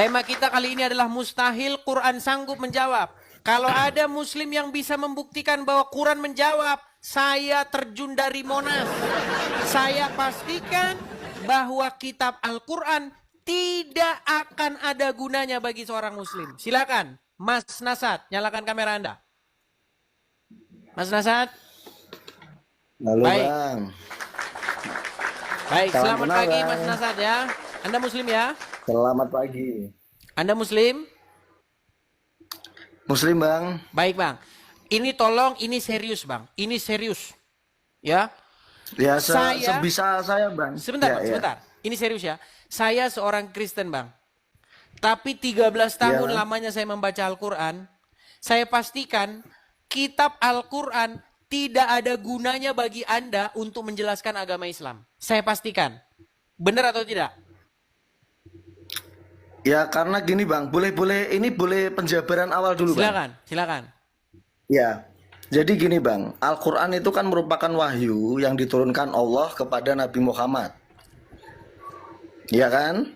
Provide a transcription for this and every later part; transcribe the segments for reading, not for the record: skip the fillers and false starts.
Tema kita kali ini adalah mustahil Quran sanggup menjawab. Kalau ada muslim yang bisa membuktikan bahwa Quran menjawab, saya terjun dari Monas. Saya pastikan bahwa kitab Al-Quran tidak akan ada gunanya bagi seorang muslim. Silakan, Mas Nasat, nyalakan kamera Anda. Mas Nasat. Halo Baik. Bang. Baik, Salam selamat kenal, pagi Bang. Mas Nasat ya. Anda muslim ya? Selamat pagi. Anda muslim? Muslim Bang. Baik Bang. Ini tolong, ini serius Bang. Ini serius. Ya. Ya Saya- sebisa saya Bang. Sebentar Ya, Bang, ya. sebentar. Ini serius ya. Saya seorang Kristen Bang. Tapi 13 tahun Bang. lamanya saya membaca Al-Quran. Saya pastikan kitab Al-Quran tidak ada gunanya bagi Anda untuk menjelaskan agama Islam. Saya pastikan. Benar atau tidak? Ya karena gini Bang, boleh penjabaran awal dulu Bang. Silakan, silakan. Ya. Jadi gini Bang, Al-Qur'an itu kan merupakan wahyu yang diturunkan Allah kepada Nabi Muhammad. Iya kan?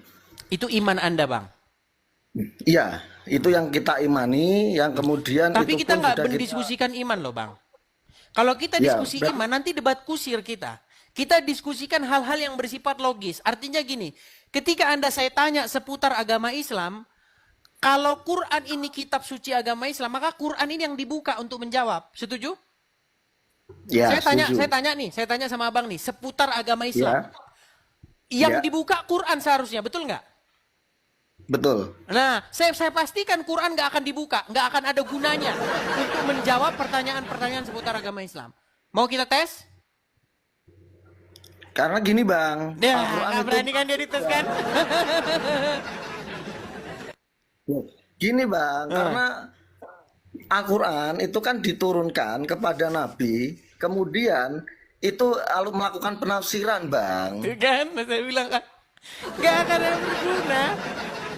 Itu iman Anda Bang. Iya, itu yang kita imani, yang kemudian Tapi itu kita pun nggak sudah mendiskusikan iman loh Bang. Kalau kita Ya, diskusi Bang. iman, nanti debat kusir kita. Kita diskusikan hal-hal yang bersifat logis. Artinya gini, ketika saya tanya seputar agama Islam, kalau Quran ini kitab suci agama Islam, maka Quran ini yang dibuka untuk menjawab. Setuju? Ya, setuju. Saya tanya sama abang nih, seputar agama Islam. Ya, Yang Ya. dibuka Quran seharusnya, betul nggak? betul. Nah, saya pastikan Quran nggak akan dibuka, nggak akan ada gunanya untuk menjawab pertanyaan-pertanyaan seputar agama Islam. Mau kita tes? Karena gini Bang, Ya, Al-Qur'an nggak itu berani kan dia dites kan? Gini Bang, karena Al-Quran itu kan diturunkan kepada Nabi, kemudian itu lalu melakukan penafsiran Bang. Kan, saya bilang kan, nggak akan ada berguna.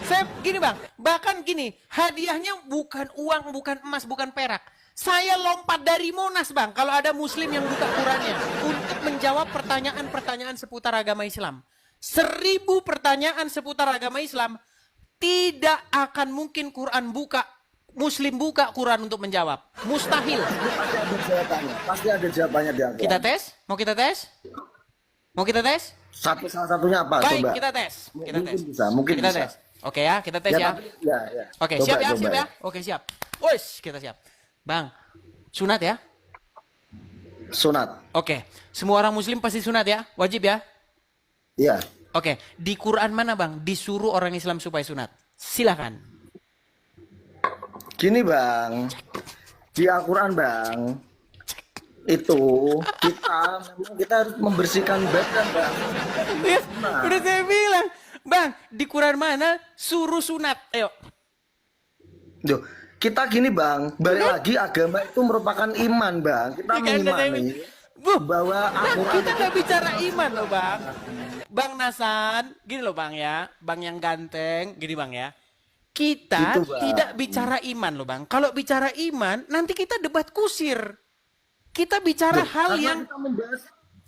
Saya gini bang, bahkan gini, hadiahnya bukan uang, bukan emas, bukan perak. Saya lompat dari Monas bang, kalau ada muslim yang buka Qurannya untuk menjawab pertanyaan-pertanyaan seputar agama Islam. 1000 pertanyaan seputar agama Islam, tidak akan mungkin Quran buka, muslim buka Quran untuk menjawab. Mustahil. Pasti ada jawabannya, pasti ada jawabannya di Al-Quran. Kita tes? Mau kita tes? Mau kita tes? Salah satunya apa? Baik, Coba. kita tes. Kita Mungkin tes. bisa, mungkin kita bisa. tes. Oke ya, kita tes ya. Ya. Oke, Coba, siap ya, coba siap ya. Oke, siap. Wes, kita siap. Bang, sunat ya? Sunat. Oke, semua orang muslim pasti sunat ya? Wajib ya? Iya. Oke, di Quran mana bang disuruh orang Islam supaya sunat? Silakan. Gini Bang, di Al-Quran Bang, itu kita harus membersihkan badan Bang. Ya, udah saya bilang. Bang, di Quran mana suruh sunat? Ayo. Duh, kita gini Bang, balik lagi agama itu merupakan iman Bang. Kita Ya kan, udah saya mengimani Bu, bahwa Bang, Al-Quran kita nggak bicara iman loh bang. Bang Nasan, gini loh bang ya, bang yang ganteng, gini bang ya. Kita Gitu, Bang. tidak bicara iman loh bang. Kalau bicara iman, nanti kita debat kusir. Kita bicara hal karena yang kita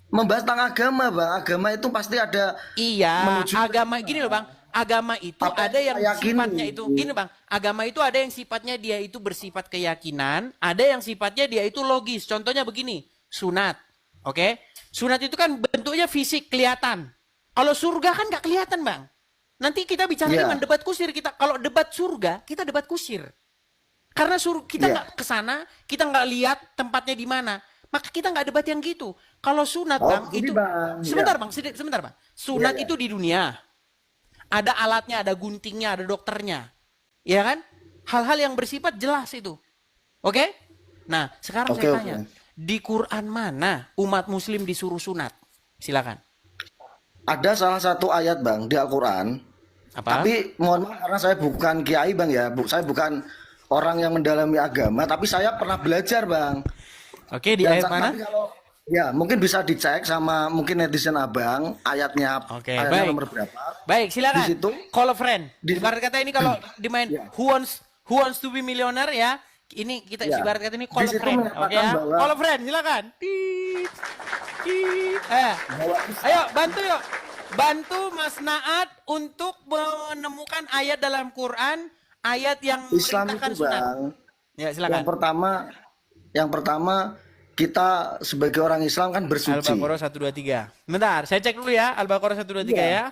membahas tentang agama Bang. Agama itu pasti ada iya, menuju agama gini loh bang. Agama itu apa ada yang kita yakini. sifatnya itu gini bang. Agama itu ada yang sifatnya dia itu bersifat keyakinan, ada yang sifatnya dia itu logis. Contohnya begini, sunat. Oke? Sunat itu kan bentuknya fisik kelihatan. Kalau surga kan nggak kelihatan bang. Nanti kita bicara Iya. iman debat kusir kita. Kalau debat surga kita debat kusir. Karena kita Iya. nggak kesana, kita nggak lihat tempatnya di mana. Maka kita nggak debat yang gitu. Kalau sunat Oh, bang gini, itu Bang. sebentar Iya. bang, sebentar bang. Sunat Iya, iya. itu di dunia. Ada alatnya, ada guntingnya, ada dokternya. Ya kan? Hal-hal yang bersifat jelas itu. Oke? Nah, sekarang Oke, saya oke. tanya. Di Quran mana umat muslim disuruh sunat? Silakan. Ada salah satu ayat Bang di Al-Quran. Apa? Tapi mohon maaf karena saya bukan kiai Bang ya. Saya bukan orang yang mendalami agama, tapi saya pernah belajar Bang. Oke, di Dan ayat mana? tapi kalau ya mungkin bisa dicek sama mungkin netizen Abang ayatnya Oke, ayatnya baik. nomor berapa. Baik, silakan. Di situ- Call a friend. di- Ibarat kata ini kalau dimain Ya. who wants to be millionaire ya. Ini kita Ya. ibarat kata ini call Di a situ friend. menyatakan Oke ya. bahwa- Call a friend, silakan. Tit, tit. Bahwa Ayo, bantu yuk. bantu Mas Naat untuk menemukan ayat dalam Quran, ayat yang Islam memerintahkan itu sunat. Bang, Ya, yang silakan. pertama kita sebagai orang Islam kan bersuci. Al-Baqarah 123. Bentar, saya cek dulu ya. Al-Baqarah 123 Iya. ya.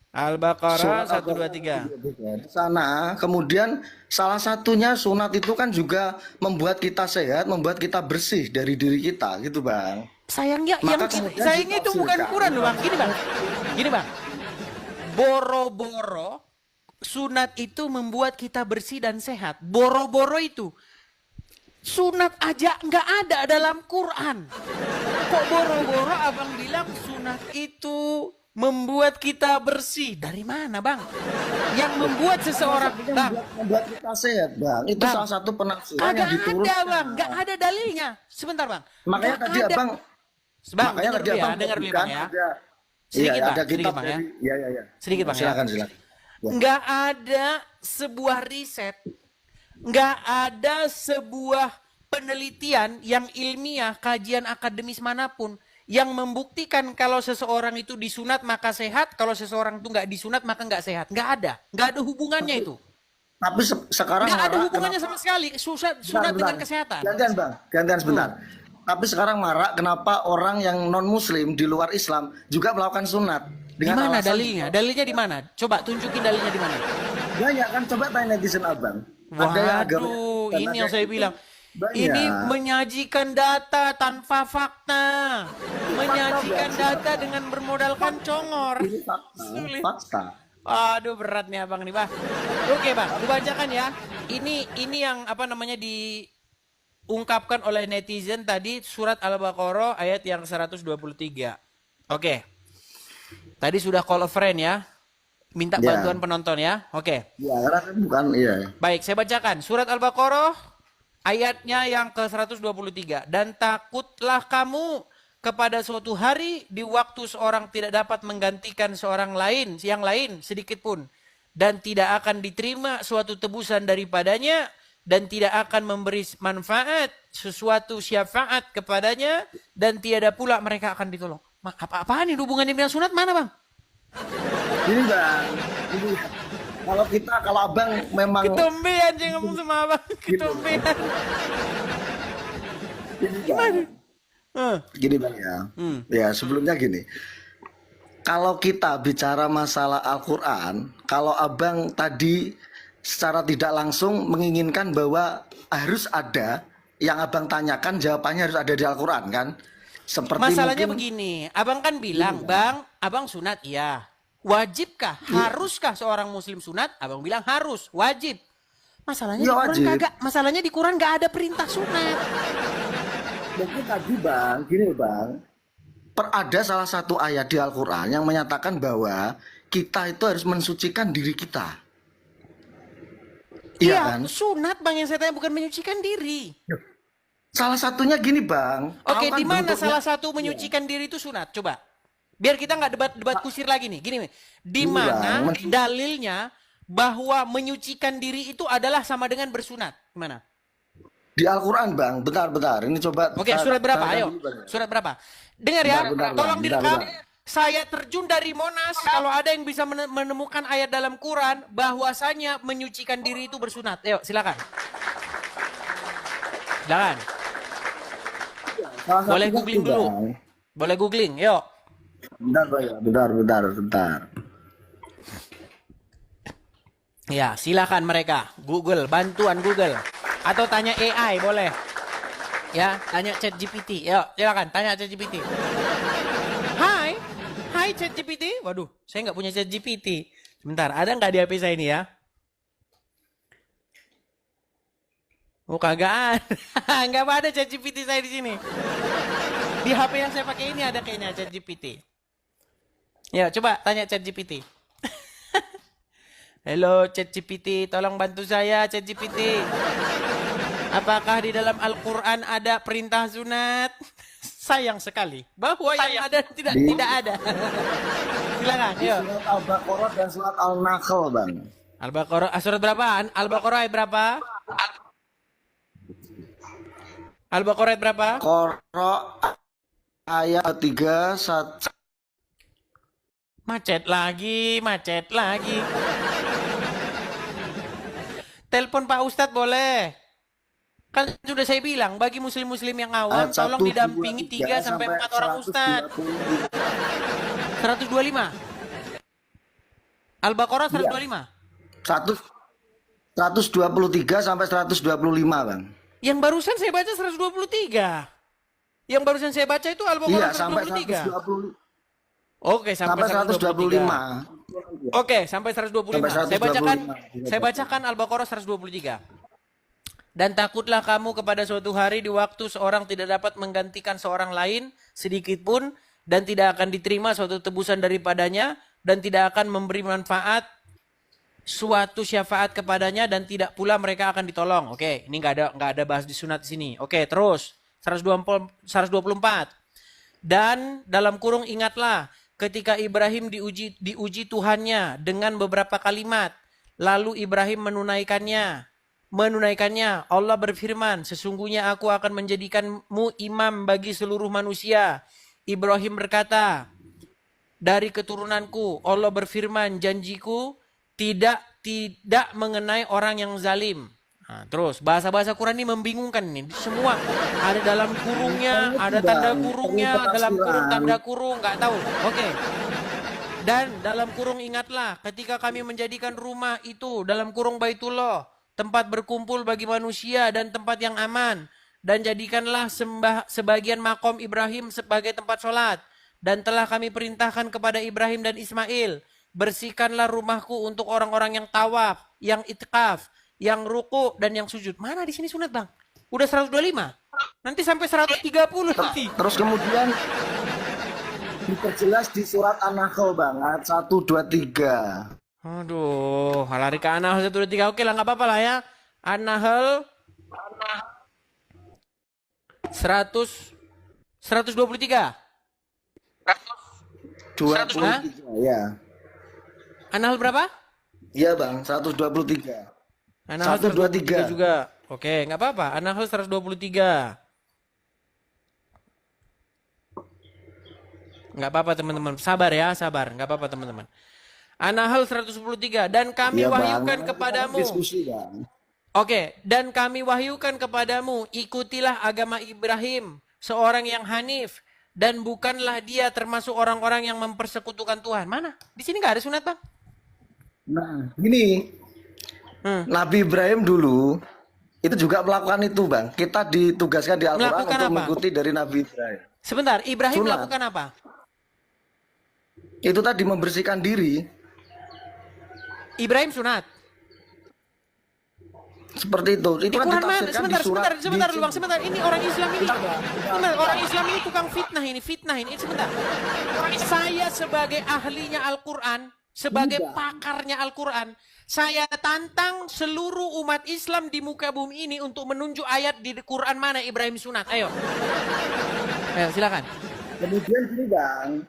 Al-Baqarah Surat Al-Baqarah 123. di sana. Kemudian salah satunya sunat itu kan juga membuat kita sehat, membuat kita bersih dari diri kita, gitu Bang. Sayangnya Maka kemudian sayangnya itu bukan ditafsirkan. Quran loh, Bang. Gini, Bang. Gini, Bang. Boro-boro sunat itu membuat kita bersih dan sehat. Boro-boro itu sunat aja nggak ada dalam Quran. Kok boro-boro abang bilang sunat itu membuat kita bersih? Dari mana bang? Yang membuat seseorang bang? Membuat kita sehat, Bang. Itu Bang, salah satu penafsiran Kagak yang diturunkan. ada bang, nggak ada dalilnya. Sebentar bang. Makanya Nggak tadi ada. Abang, Bang, makanya dengar tadi dulu ya, Abang dengar dulu sebutkan bang ya. ada, Sedikit, iya, Bang, ada sedikit, kitab Bang, ya. dari, ya. Sedikit bang ya. Silakan. Ya. Nggak ada sebuah riset, nggak ada sebuah penelitian yang ilmiah, kajian akademis manapun yang membuktikan kalau seseorang itu disunat maka sehat, kalau seseorang itu nggak disunat maka nggak sehat. Nggak ada hubungannya itu. Tapi sekarang Nggak ada marak, hubungannya sama sekali sunat dengan kesehatan. Gantian Bang, gantian sebentar. Tapi sekarang marak kenapa orang yang non Muslim di luar Islam juga melakukan sunat? Di Dengan mana alasan dalilnya? Dalilnya di mana? Coba tunjukin dalilnya di mana. banyak kan, coba tanya netizen Abang. Ada yang agama Waduh, dan ini ada yang saya bilang. banyak. Ini menyajikan data tanpa fakta. Menyajikan data dengan bermodalkan congor. Ini fakta. Sulit. Fakta. Aduh, berat nih abang nih, Bang. Oke, Bang, aku bacakan ya. Ini yang apa namanya diungkapkan oleh netizen tadi, surat Al-Baqarah ayat yang 123. Oke. Tadi sudah call a friend ya. Minta Ya. bantuan penonton ya. Oke. Ya, karena kan bukan, iya. Baik, saya bacakan surat Al-Baqarah ayatnya yang ke-123. Dan takutlah kamu kepada suatu hari di waktu seorang tidak dapat menggantikan seorang lain, yang lain sedikit pun. Dan tidak akan diterima suatu tebusan daripadanya. Dan tidak akan memberi manfaat sesuatu syafaat kepadanya. Dan tiada pula mereka akan ditolong. Apa-apaan ini hubungannya dengan sunat mana bang? Ini Bang, ini kalau Abang memang Ketombe anjing ngomong sama abang. Ketombe. ini Bang. Gini Bang ya. Ya, sebelumnya gini. Kalau kita bicara masalah Al-Qur'an, kalau Abang tadi secara tidak langsung menginginkan bahwa harus ada yang Abang tanyakan, jawabannya harus ada di Al-Qur'an kan? Seperti Masalahnya mungkin begini, abang kan bilang, bang, abang sunat, iya. Wajibkah, haruskah seorang muslim sunat? Abang bilang harus, wajib. Masalahnya Ya, di Quran wajib. kagak, masalahnya di Quran nggak ada perintah sunat. mungkin tadi Bang, gini Bang. Ada salah satu ayat di Al-Qur'an yang menyatakan bahwa kita itu harus mensucikan diri kita. Iya kan? sunat bang yang saya tanya bukan menyucikan diri. Salah satunya gini Bang. Oke, tahu kan di mana bentuknya- salah satu menyucikan diri itu sunat? Coba. Biar kita nggak debat kusir lagi nih. Gini, di Gini, mana Bang. dalilnya bahwa menyucikan diri itu adalah sama dengan bersunat? Gimana? Di Al-Quran Bang, bentar. Ini coba. Oke, surat berapa? saya- Ayo, surat berapa? Dengar ya, Bentar, tolong bentar, direkam. bentar. Saya terjun dari Monas. Kalau ada yang bisa menemukan ayat dalam Quran bahwasanya menyucikan diri itu bersunat. Ayo, silakan. Silakan. Salah Boleh satunya googling itu, dulu. Bang. Boleh googling, yuk. Bentar, Bang, ya. bentar. Ya, silakan mereka. Google, bantuan Google. Atau tanya AI, boleh. Ya, tanya ChatGPT. Yuk, silakan tanya ChatGPT. Hai ChatGPT. Waduh, saya nggak punya ChatGPT. Sebentar, ada nggak di HP saya ini ya? Oh, kagak ada. Nggak ada ChatGPT saya di sini. Di HP yang saya pakai ini ada kayaknya ChatGPT. Ya, coba tanya ChatGPT. Halo ChatGPT, tolong bantu saya ChatGPT. Apakah di dalam Al-Quran ada perintah sunat? Sayang sekali bahwa yang ada tidak ada. Silakan, yuk. Surat Al-Baqarah dan surat Al-Nahl Bang. Al-Baqarah surat berapaan? Al-Baqarah ayat berapa? Al-Baqarah ayat berapa? Qara ayat 3 1. Macet lagi, macet lagi. Telepon Pak Ustadz boleh. Kan sudah saya bilang, bagi muslim-muslim yang awam, Ayat tolong 1, 2, didampingi 3 sampai 4 orang Ustadz. 125. Al-Baqarah 125. 123 sampai 125, Bang. Yang barusan saya baca 123. Yang barusan saya baca itu Iya, Al-Baqarah sampai 123. 120, Oke, sampai 125. 125. Oke, sampai 125. Sampai 125. Saya bacakan Al-Baqarah 123. Dan takutlah kamu kepada suatu hari di waktu seorang tidak dapat menggantikan seorang lain sedikit pun, dan tidak akan diterima suatu tebusan daripadanya, dan tidak akan memberi manfaat suatu syafaat kepadanya, dan tidak pula mereka akan ditolong. Oke, ini nggak ada bahas di sunat di sini. Oke, terus 124. Dan dalam kurung ingatlah ketika Ibrahim diuji Tuhannya dengan beberapa kalimat, lalu Ibrahim menunaikannya. Allah berfirman, sesungguhnya aku akan menjadikanmu imam bagi seluruh manusia. Ibrahim berkata, dari keturunanku. Allah berfirman, janjiku tidak mengenai orang yang zalim. Nah, terus bahasa-bahasa Quran ini membingungkan ini. Semua ada dalam kurungnya, ada tanda kurungnya, dalam kurung tanda kurung, nggak tahu. Oke. Dan dalam kurung ingatlah ketika kami menjadikan rumah itu dalam kurung Baitullah tempat berkumpul bagi manusia dan tempat yang aman, dan jadikanlah sebagian makom Ibrahim sebagai tempat sholat, dan telah kami perintahkan kepada Ibrahim dan Ismail, bersihkanlah rumahku untuk orang-orang yang tawaf, yang itikaf, yang ruku dan yang sujud. Mana di sini sunat, Bang? Udah 125. Nanti sampai 130 nanti. Terus kemudian diperjelas di surat An-Nahl, Bang, ayat 1, 2, 3. Aduh, lari ke An-Nahl 1, 2, 3. Oke lah, nggak apa-apa lah ya. An-Nahl 123. 23, ya. An-Nahl berapa? Iya, Bang, 123. An-Nahl 123 juga. Oke, nggak apa-apa. An-Nahl 123. Nggak apa-apa teman-teman. Sabar ya, sabar. Nggak apa-apa teman-teman. An-Nahl 113. Dan kami Iya, wahyukan Bang. kepadamu. Diskusi, Bang. Oke, dan kami wahyukan kepadamu, ikutilah agama Ibrahim, seorang yang hanif, dan bukanlah dia termasuk orang-orang yang mempersekutukan Tuhan. Mana? Di sini nggak ada sunat, Bang. Nah, gini. Nabi Ibrahim dulu itu juga melakukan itu, Bang. Kita ditugaskan di Al-Quran Melakukan untuk apa? mengikuti dari Nabi Ibrahim. Sebentar, Ibrahim Sunat. melakukan apa? Itu tadi membersihkan diri. Ibrahim sunat. Seperti itu. Itu Di kan Quran mana? ditafsirkan di surat. Sebentar, Bang. Sebentar. Ini orang Islam ini. Sebentar, orang Islam ini tukang fitnah ini. Sebentar. Saya sebagai ahlinya Al-Quran, sebagai pakarnya Al-Quran, saya tantang seluruh umat Islam di muka bumi ini untuk menunjuk ayat di Quran mana Ibrahim sunat. Ayo. Ayo, silakan. Kemudian gini, Bang.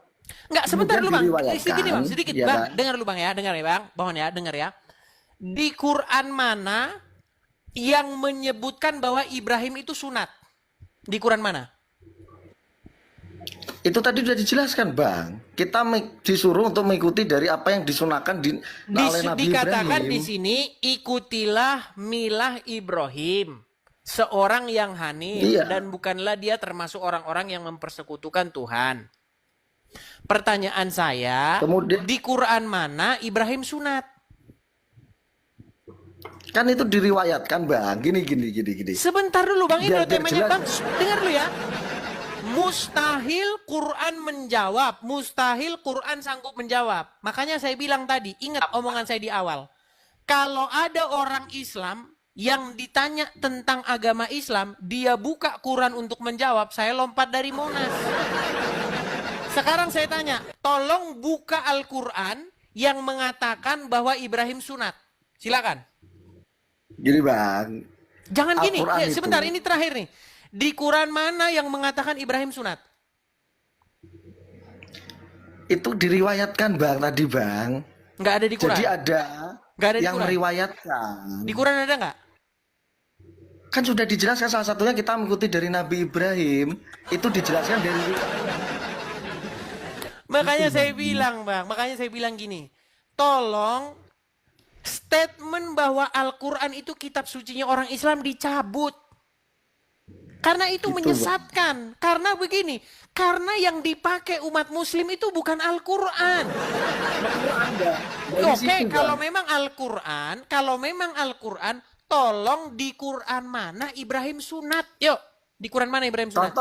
Enggak, sebentar dulu, Bang. Diriwayatkan, Sedikit, ya Bang. kan? Dengar dulu, Bang ya. Dengar ya, Bang. Mohon ya, dengar ya. Di Quran mana yang menyebutkan bahwa Ibrahim itu sunat? Di Quran mana? Itu tadi sudah dijelaskan, Bang. Kita disuruh untuk mengikuti dari apa yang disunahkan oleh Nabi Dikatakan Ibrahim. di sini, ikutilah milah Ibrahim, seorang yang hanif, Iya. dan bukanlah dia termasuk orang-orang yang mempersekutukan Tuhan. Pertanyaan saya, Kemudian- di Quran mana Ibrahim sunat? Kan itu diriwayatkan, Bang. Gini. Sebentar dulu, Bang, ini Biar loh temanya, jelas. Bang. Dengar dulu ya. Mustahil Quran menjawab, mustahil Quran sanggup menjawab. Makanya saya bilang tadi, ingat omongan saya di awal. Kalau ada orang Islam yang ditanya tentang agama Islam, dia buka Quran untuk menjawab, saya lompat dari Monas. Sekarang saya tanya, tolong buka Al-Quran yang mengatakan bahwa Ibrahim sunat. Silakan. Gini, Bang. Jangan gini, Al-Quran itu. sebentar, ini terakhir nih. Di Quran mana yang mengatakan Ibrahim sunat? Itu diriwayatkan, Bang, tadi, Bang. Nggak ada di Quran. Jadi ada Nggak ada di yang Quran. meriwayatkan. Di Quran ada nggak? Kan sudah dijelaskan, salah satunya kita mengikuti dari Nabi Ibrahim. Itu dijelaskan dari Makanya saya bilang, Bang, makanya saya bilang gini, tolong statement bahwa Al-Quran itu kitab sucinya orang Islam dicabut. Karena itu Gitu, menyesatkan. Karena begini, karena yang dipakai umat muslim itu bukan Al-Quran. Oke, kalau memang Al-Quran, tolong di Quran mana Ibrahim sunat. Yuk, di Quran mana Ibrahim sunat?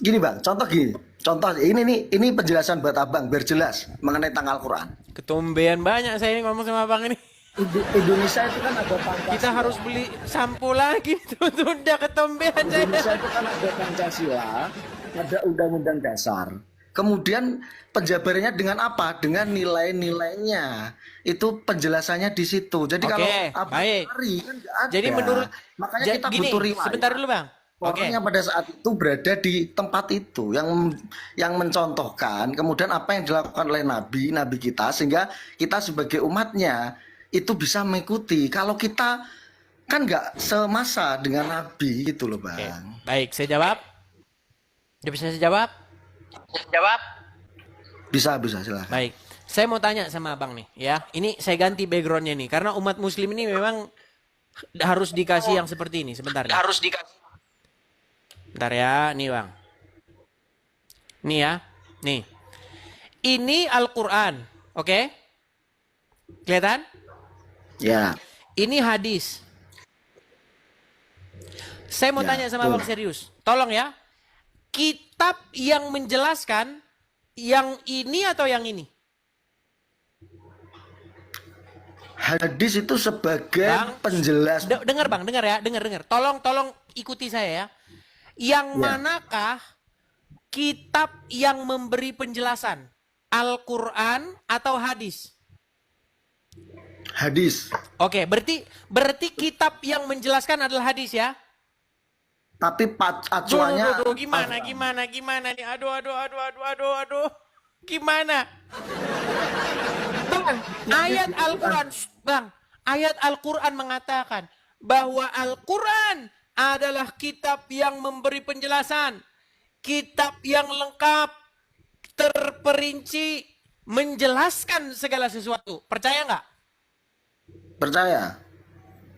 Gini Bang, contoh gini. Contoh ini penjelasan buat Abang biar jelas mengenai tentang Al-Quran. Ketumbean banyak saya ini ngomong sama Abang ini. Indonesia itu kan ada Pancasila. Kita harus beli sampo lagi tuh, udah ketombean saya. Indonesia itu kan ada Pancasila, ada Undang-Undang Dasar. Kemudian penjabarannya dengan apa? Dengan nilai-nilainya. Itu penjelasannya di situ. Jadi kalau baik. kan nggak ada. Jadi menurut makanya kita gini, butuh riwayat. sebentar dulu Bang. Orangnya pada saat itu berada di tempat itu yang mencontohkan kemudian apa yang dilakukan oleh nabi kita sehingga kita sebagai umatnya itu bisa mengikuti. Kalau kita kan nggak semasa dengan nabi gitu loh Bang. Oke. Baik, saya jawab. Bisa saya jawab? Bisa silakan. Baik. Saya mau tanya sama Abang nih ya. Ini saya ganti backgroundnya nih karena umat muslim ini memang harus dikasih yang seperti ini. Sebentar. Harus dikasih. Bentar ya, nih Bang. Nih ya, nih. Ini Al-Quran, oke? Kelihatan? Ya. Ini hadis. Saya mau tanya sama Bang serius. Tolong ya, kitab yang menjelaskan yang ini atau yang ini? Hadis itu sebagai penjelas. Dengar Bang, dengar ya, dengar. Tolong ikuti saya ya. Yang manakah kitab yang memberi penjelasan? Al-Quran atau hadis? Hadis. Oke, berarti kitab yang menjelaskan adalah hadis ya? Tapi acuannya Gimana nih? Aduh. Gimana? Bang, ayat Al-Quran mengatakan bahwa Al-Quran adalah kitab yang memberi penjelasan, kitab yang lengkap, terperinci, menjelaskan segala sesuatu. Percaya nggak? Percaya.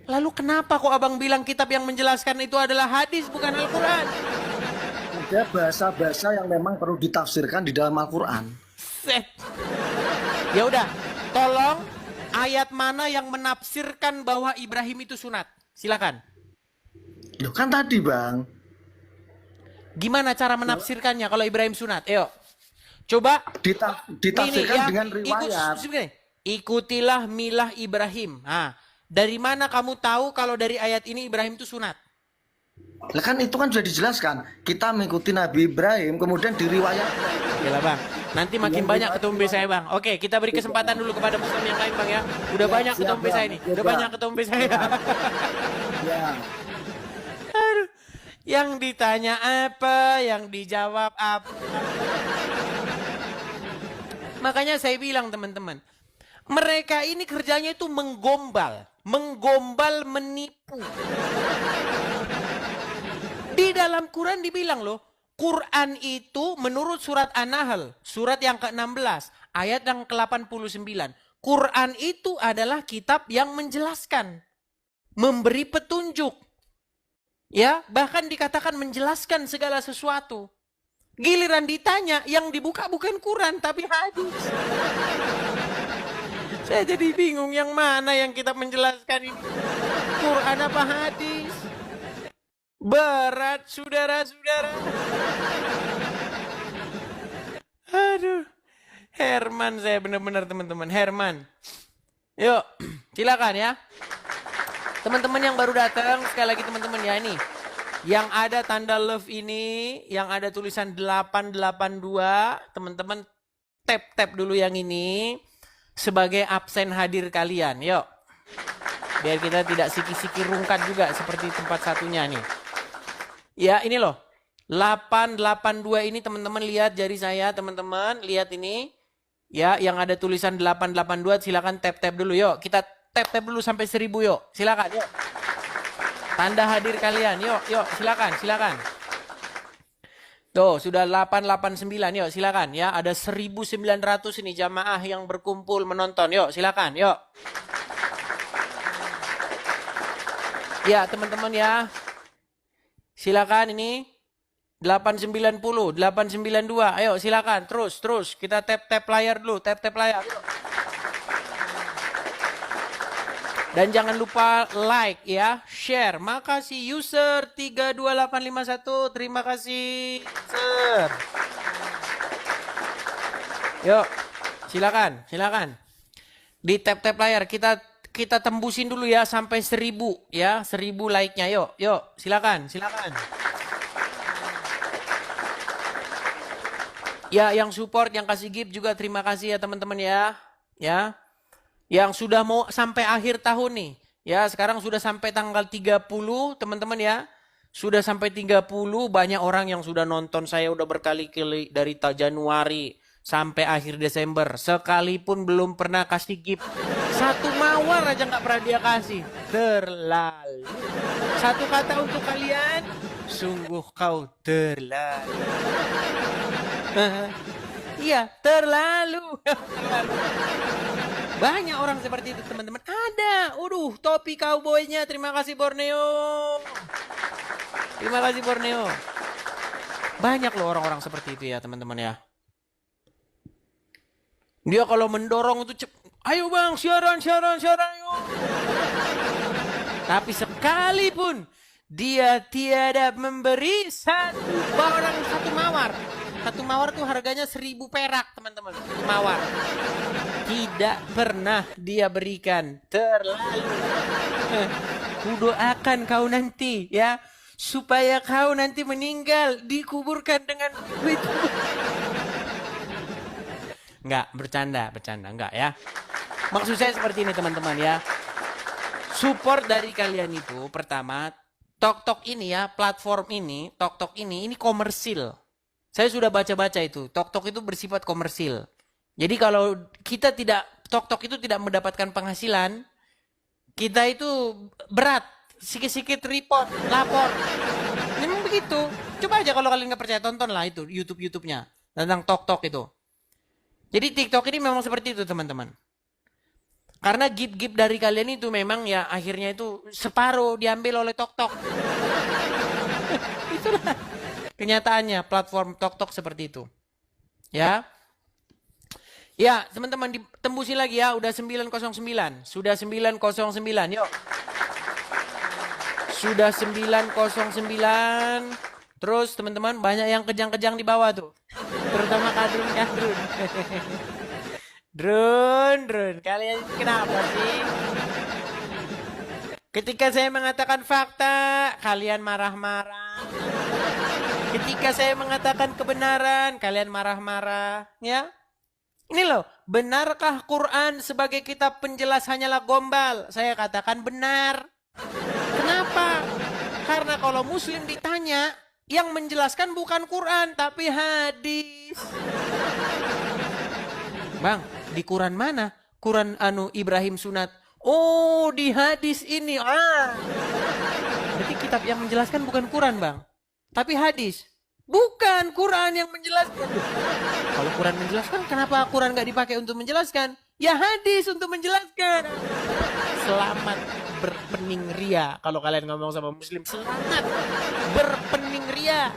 Lalu kenapa kok Abang bilang kitab yang menjelaskan itu adalah hadis bukan Al-Quran? Ada bahasa-bahasa yang memang perlu ditafsirkan di dalam Al-Quran. Ya udah, tolong ayat mana yang menafsirkan bahwa Ibrahim itu sunat? Silakan. Loh kan tadi Bang. Gimana cara menafsirkannya kalau Ibrahim sunat? Ayo. Coba ditafsirkan dengan riwayat. Ikutilah milah Ibrahim. Nah, dari mana kamu tahu kalau dari ayat ini Ibrahim itu sunat? Lah kan itu kan sudah dijelaskan. Kita mengikuti Nabi Ibrahim kemudian diriwayatkan. Gila Bang. Nanti makin banyak ketumbe saya Bang. Oke, kita beri kesempatan dulu kepada muslim yang lain Bang ya. Udah banyak ketumbe saya ini. Udah banyak ketumbe saya. Ya. Aduh. Yang ditanya apa, yang dijawab apa. Makanya saya bilang teman-teman, mereka ini kerjanya itu menggombal, menipu. Di dalam Quran dibilang loh, Quran itu menurut surat An-Nahl, surat yang ke-16, ayat yang ke-89. Quran itu adalah kitab yang menjelaskan, memberi petunjuk. Ya, bahkan dikatakan menjelaskan segala sesuatu. Giliran ditanya, yang dibuka bukan Quran tapi hadis. Saya jadi bingung yang mana yang kita menjelaskan ini. Quran apa hadis? Berat saudara-saudara. Aduh. Herman saya benar-benar teman-teman. Herman. Yuk, silakan ya. Teman-teman yang baru datang, sekali lagi teman-teman ya ini. Yang ada tanda love ini, yang ada tulisan 882, teman-teman tap dulu yang ini sebagai absen hadir kalian. Yuk. Biar kita tidak siki-siki rungkat juga seperti tempat satunya nih. Ya, ini loh. 882 ini teman-teman lihat jari saya, teman-teman, lihat ini. Ya, yang ada tulisan 882 silakan tap dulu yuk. Kita tap dulu sampai 1000 yuk. Silakan yuk. Tanda hadir kalian. Yuk, silakan. Tuh, sudah 889. Yuk, silakan ya. Ada 1.900 ini jamaah yang berkumpul menonton. Yuk, silakan. Yuk. Ya, teman-teman ya. Silakan ini. 890, 892. Ayo, silakan. Terus. Kita tap layar dulu. Tap layar. Yuk. Dan jangan lupa like ya, share. Makasih user 32851. Terima kasih user. Yuk, silakan. Di tap layar kita tembusin dulu ya sampai 1000 ya, 1000 like-nya. Yuk, silakan. Ya, yang support, yang kasih gift juga terima kasih ya teman-teman ya. Ya. Yang sudah mau sampai akhir tahun nih. Ya, sekarang sudah sampai tanggal 30, teman-teman ya. Sudah sampai 30, banyak orang yang sudah nonton saya udah berkali-kali dari Januari sampai akhir Desember. Sekalipun belum pernah kasih gift. Satu mawar aja nggak pernah dia kasih. Terlalu. Satu kata untuk kalian, sungguh kau terlalu. Iya, terlalu. Banyak orang seperti itu teman-teman. Ada. Topi cowboy-nya. Terima kasih Borneo. Banyak loh orang-orang seperti itu ya teman-teman ya. Dia kalau mendorong itu ayo bang siaran yuk. Tapi sekalipun dia tiada memberi satu mawar. Satu mawar tuh harganya 1.000 perak teman-teman. Satu mawar. Tidak pernah dia berikan. Terlalu. Kudoakan kau nanti ya. Supaya kau nanti meninggal. Dikuburkan dengan duit. Enggak, bercanda. Enggak ya. Maksud saya seperti ini teman-teman ya. Support dari kalian itu pertama. TokTok ini ya. Platform ini. TokTok ini komersil. Saya sudah baca-baca itu. TokTok itu bersifat komersil. Jadi kalau kita TokTok itu tidak mendapatkan penghasilan, kita itu berat. Sikit-sikit lapor. Memang begitu. Coba aja kalau kalian nggak percaya, tontonlah itu YouTube-nya tentang TokTok itu. Jadi TikTok ini memang seperti itu teman-teman. Karena gift-gift dari kalian itu memang ya akhirnya itu separuh diambil oleh TokTok. Itulah kenyataannya platform TokTok seperti itu. Ya. Ya, teman-teman ditembusi lagi ya, udah 909. Sudah 909, yuk. Sudah 909. Terus teman-teman banyak yang kejang-kejang di bawah tuh. Terutama kadrun. Drun. Kalian kenapa sih? Ketika saya mengatakan fakta, kalian marah-marah. Ketika saya mengatakan kebenaran, kalian marah-marah, ya? Ini loh, benarkah Quran sebagai kitab penjelas hanyalah gombal? Saya katakan benar. Kenapa? Karena kalau muslim ditanya, yang menjelaskan bukan Quran, tapi hadis. Bang, di Quran mana? Quran Ibrahim Sunat. Oh, di hadis ini. Berarti kitab yang menjelaskan bukan Quran, Bang. Tapi hadis. Bukan Quran yang menjelaskan. Kalau Quran menjelaskan, kenapa Quran nggak dipakai untuk menjelaskan? Ya hadis untuk menjelaskan. Selamat berpening ria. Kalau kalian ngomong sama muslim, selamat berpening ria.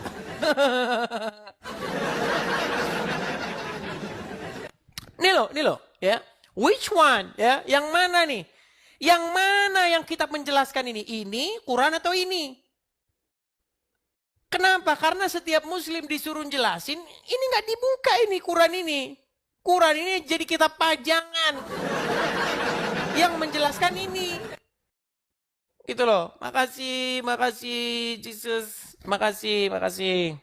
Nih lo, ya. Which one? Ya, yang mana nih? Yang mana yang kitab menjelaskan ini? Ini Quran atau ini? Kenapa? Karena setiap muslim disuruh jelasin, ini nggak dibuka ini Quran ini. Quran ini jadi kitab pajangan. Yang menjelaskan ini. Gitu loh. Makasih Jesus. Makasih.